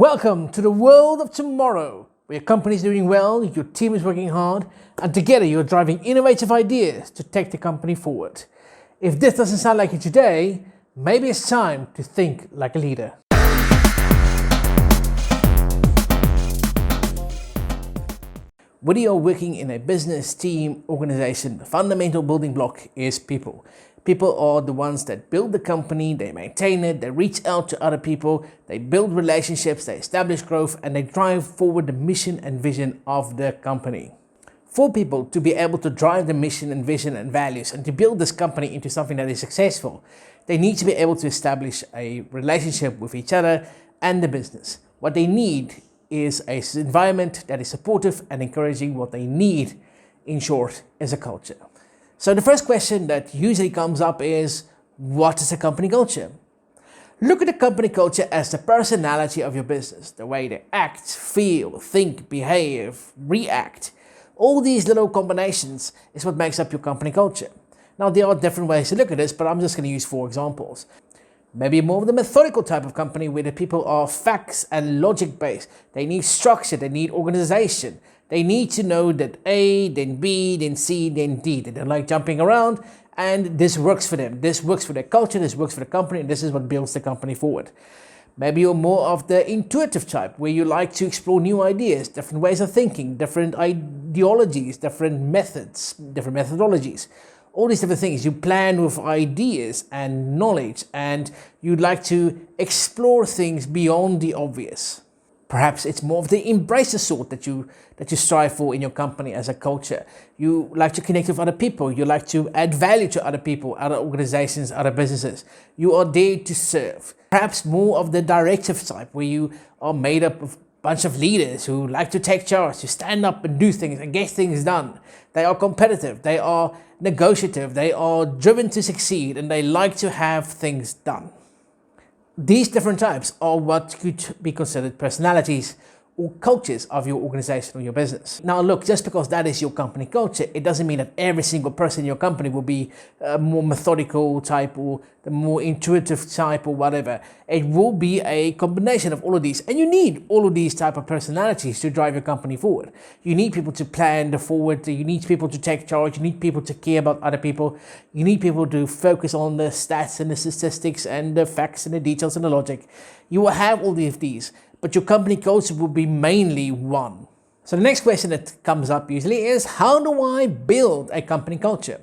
Welcome to the world of tomorrow, where your company is doing well, your team is working hard, and together you're driving innovative ideas to take the company forward. If this doesn't sound like it today, maybe it's time to think like a leader. Whether you're working in a business, team, organization, the fundamental building block is people. People are the ones that build the company, they maintain it, they reach out to other people, they build relationships, they establish growth, and they drive forward the mission and vision of the company. For people to be able to drive the mission and vision and values and to build this company into something that is successful, they need to be able to establish a relationship with each other and the business. What they need is an environment that is supportive and encouraging. What they need, in short, is a culture. So the first question that usually comes up is, what is a company culture? Look at the company culture as the personality of your business, the way they act, feel, think, behave, react. All these little combinations is what makes up your company culture. Now, there are different ways to look at this, but I'm just going to use 4 examples. Maybe more of the methodical type of company where the people are facts and logic based. They need structure, they need organization. They need to know that A, then B, then C, then D. They don't like jumping around, and this works for them. This works for their culture, this works for the company, and this is what builds the company forward. Maybe you're more of the intuitive type, where you like to explore new ideas, different ways of thinking, different ideologies, different methods, different methodologies. All these different things. You plan with ideas and knowledge, and you'd like to explore things beyond the obvious. Perhaps it's more of the embracer sort that you strive for in your company as a culture. You like to connect with other people. You like to add value to other people, other organizations, other businesses. You are there to serve. Perhaps more of the directive type, where you are made up of a bunch of leaders who like to take charge, to stand up and do things and get things done. They are competitive, they are negotiative, they are driven to succeed, and they like to have things done. These different types are what could be considered personalities or cultures of your organization or your business. Now look, just because that is your company culture, it doesn't mean that every single person in your company will be a more methodical type or the more intuitive type or whatever. It will be a combination of all of these, and you need all of these type of personalities to drive your company forward. You need people to plan the forward, you need people to take charge, you need people to care about other people, you need people to focus on the stats and the statistics and the facts and the details and the logic. You will have all of these, but your company culture will be mainly one. So the next question that comes up usually is, how do I build a company culture?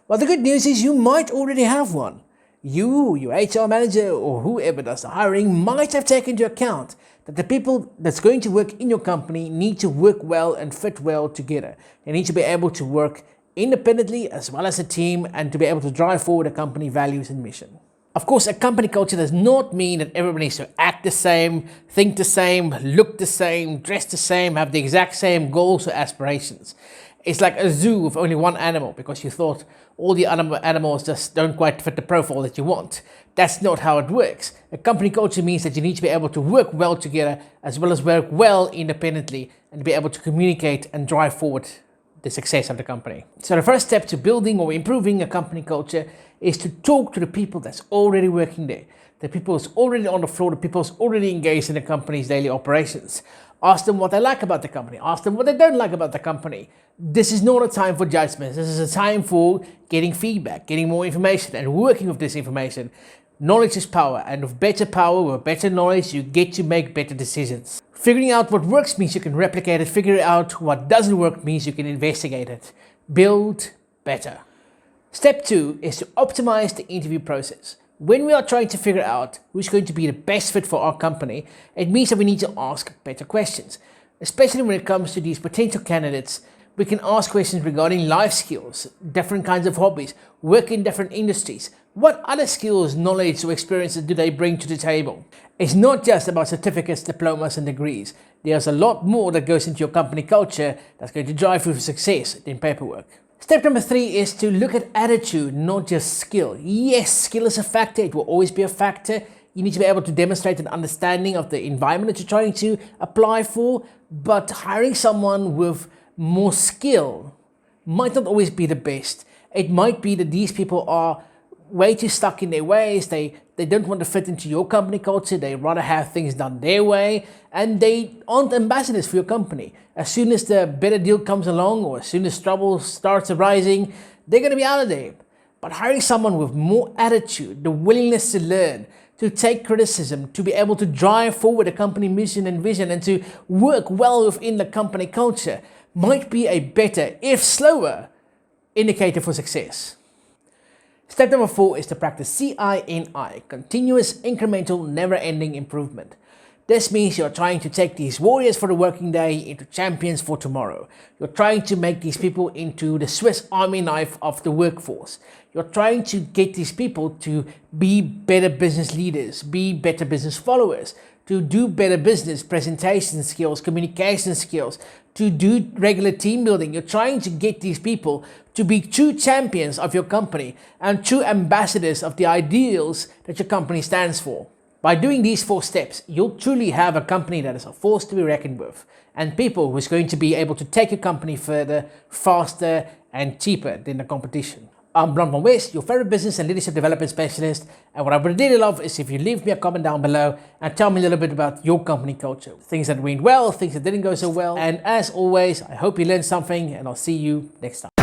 Well, the good news is you might already have one. You, your HR manager, or whoever does the hiring might have taken into account that the people that's going to work in your company need to work well and fit well together. They need to be able to work independently as well as a team, and to be able to drive forward a company values and mission. Of course, a company culture does not mean that everybody needs to act the same, think the same, look the same, dress the same, have the exact same goals or aspirations. It's like a zoo with only one animal because you thought all the other animals just don't quite fit the profile that you want. That's not how it works. A company culture means that you need to be able to work well together as well as work well independently, and be able to communicate and drive forward the success of the company. So the first step to building or improving a company culture is to talk to the people that's already working there, the people that's already on the floor, the people that's already engaged in the company's daily operations. Ask them what they like about the company. Ask them what they don't like about the company. This is not a time for judgments. This is a time for getting feedback, getting more information, and working with this information. Knowledge is power, and with better power, with better knowledge, you get to make better decisions. Figuring out what works means you can replicate it. Figuring out what doesn't work means you can investigate it. Build better. Step 2 is to optimize the interview process. When we are trying to figure out who's going to be the best fit for our company, it means that we need to ask better questions. Especially when it comes to these potential candidates, we can ask questions regarding life skills, different kinds of hobbies, work in different industries. What other skills, knowledge, or experiences do they bring to the table? It's not just about certificates, diplomas, and degrees. There's a lot more that goes into your company culture that's going to drive you for success than paperwork. Step number 3 is to look at attitude, not just skill. Yes, skill is a factor. It will always be a factor. You need to be able to demonstrate an understanding of the environment that you're trying to apply for, but hiring someone with more skill might not always be the best. It might be that these people are way too stuck in their ways. They don't want to fit into your company culture. They rather have things done their way, and they aren't ambassadors for your company. As soon as the better deal comes along, or as soon as trouble starts arising, they're going to be out of there. But hiring someone with more attitude, the willingness to learn, to take criticism, to be able to drive forward a company mission and vision, and to work well within the company culture might be a better, if slower, indicator for success. Step number 4 is to practice CINI, continuous, incremental, never-ending improvement. This means you're trying to take these warriors for the working day into champions for tomorrow. You're trying to make these people into the Swiss Army knife of the workforce. You're trying to get these people to be better business leaders, be better business followers, to do better business presentation skills, communication skills, to do regular team building. You're trying to get these people to be true champions of your company and true ambassadors of the ideals that your company stands for. By doing these 4 steps, you'll truly have a company that is a force to be reckoned with, and people who's going to be able to take your company further, faster, and cheaper than the competition. I'm Blunt from West, your favorite business and leadership development specialist, and what I would really love is if you leave me a comment down below and tell me a little bit about your company culture. Things that went well, things that didn't go so well, and as always, I hope you learned something, and I'll see you next time.